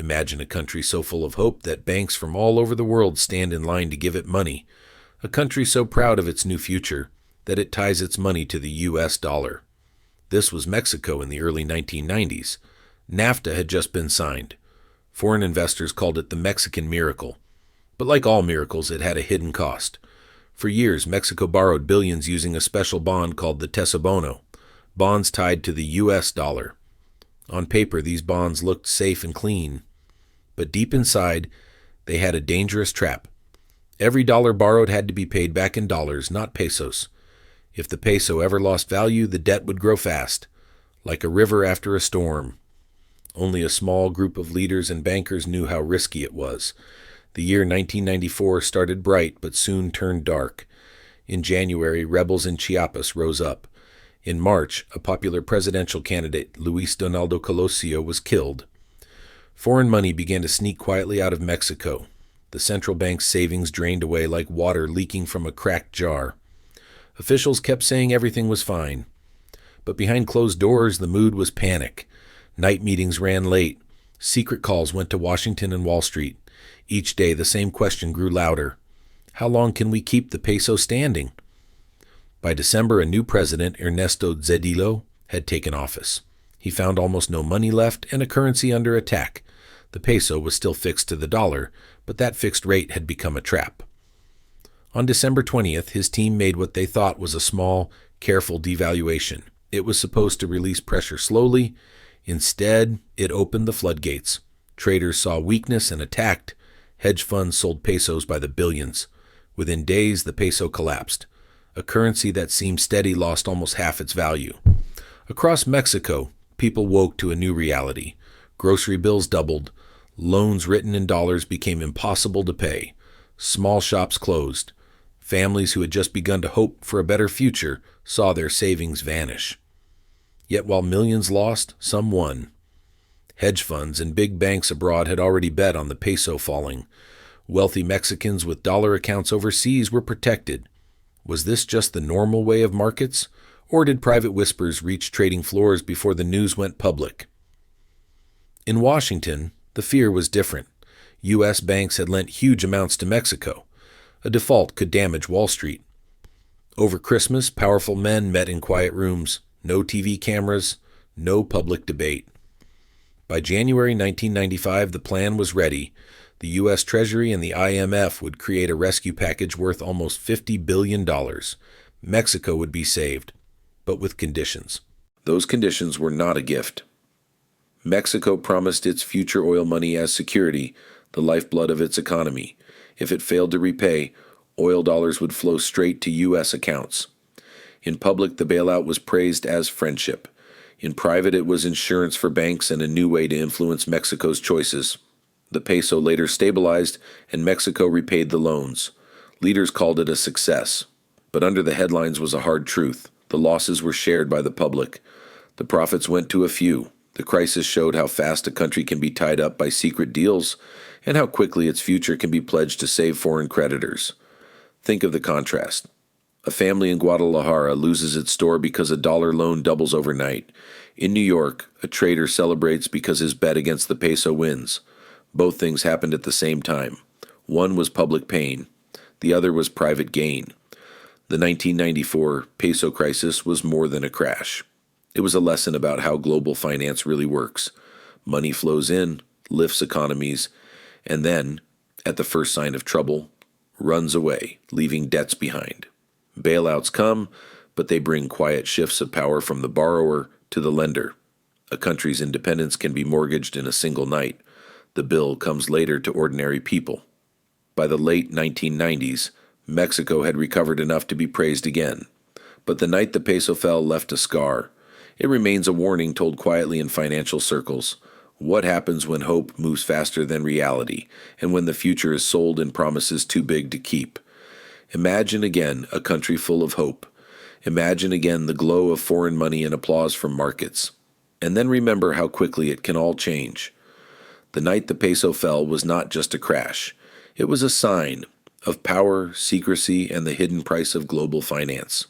Imagine a country so full of hope that banks from all over the world stand in line to give it money. A country so proud of its new future that it ties its money to the U.S. dollar. This was Mexico in the early 1990s. NAFTA had just been signed. Foreign investors called it the Mexican miracle. But like all miracles, it had a hidden cost. For years, Mexico borrowed billions using a special bond called the tesobono, bonds tied to the U.S. dollar. On paper, these bonds looked safe and clean. But deep inside, they had a dangerous trap. Every dollar borrowed had to be paid back in dollars, not pesos. If the peso ever lost value, the debt would grow fast, like a river after a storm. Only a small group of leaders and bankers knew how risky it was. The year 1994 started bright but soon turned dark. In January, rebels in Chiapas rose up. In March, a popular presidential candidate, Luis Donaldo Colosio, was killed. Foreign money began to sneak quietly out of Mexico. The central bank's savings drained away like water leaking from a cracked jar. Officials kept saying everything was fine. But behind closed doors, the mood was panic. Night meetings ran late. Secret calls went to Washington and Wall Street. Each day, the same question grew louder. How long can we keep the peso standing? By December, a new president, Ernesto Zedillo, had taken office. He found almost no money left and a currency under attack. The peso was still fixed to the dollar, but that fixed rate had become a trap. On December 20th, his team made what they thought was a small, careful devaluation. It was supposed to release pressure slowly. Instead, it opened the floodgates. Traders saw weakness and attacked. Hedge funds sold pesos by the billions. Within days, the peso collapsed. A currency that seemed steady lost almost half its value. Across Mexico, people woke to a new reality. Grocery bills doubled. Loans written in dollars became impossible to pay. Small shops closed. Families who had just begun to hope for a better future saw their savings vanish. Yet while millions lost, some won. Hedge funds and big banks abroad had already bet on the peso falling. Wealthy Mexicans with dollar accounts overseas were protected. Was this just the normal way of markets, or did private whispers reach trading floors before the news went public? In Washington, the fear was different. U.S. banks had lent huge amounts to Mexico. A default could damage Wall Street. Over Christmas, powerful men met in quiet rooms. No TV cameras, no public debate. By January 1995, the plan was ready. The U.S. Treasury and the IMF would create a rescue package worth almost $50 billion. Mexico would be saved, but with conditions. Those conditions were not a gift. Mexico promised its future oil money as security, the lifeblood of its economy. If it failed to repay, oil dollars would flow straight to U.S. accounts. In public, the bailout was praised as friendship. In private, it was insurance for banks and a new way to influence Mexico's choices. The peso later stabilized, and Mexico repaid the loans. Leaders called it a success. But under the headlines was a hard truth. The losses were shared by the public. The profits went to a few. The crisis showed how fast a country can be tied up by secret deals and how quickly its future can be pledged to save foreign creditors. Think of the contrast. A family in Guadalajara loses its store because a dollar loan doubles overnight. In New York, a trader celebrates because his bet against the peso wins. Both things happened at the same time. One was public pain. The other was private gain. The 1994 Peso Crisis was more than a crash. It was a lesson about how global finance really works. Money flows in, lifts economies, and then, at the first sign of trouble, runs away, leaving debts behind. Bailouts come, but they bring quiet shifts of power from the borrower to the lender. A country's independence can be mortgaged in a single night. The bill comes later to ordinary people. By the late 1990s, Mexico had recovered enough to be praised again. But the night the peso fell left a scar. It remains a warning told quietly in financial circles. What happens when hope moves faster than reality, and when the future is sold in promises too big to keep? Imagine again a country full of hope. Imagine again the glow of foreign money and applause from markets. And then remember how quickly it can all change. The night the peso fell was not just a crash. It was a sign of power, secrecy, and the hidden price of global finance.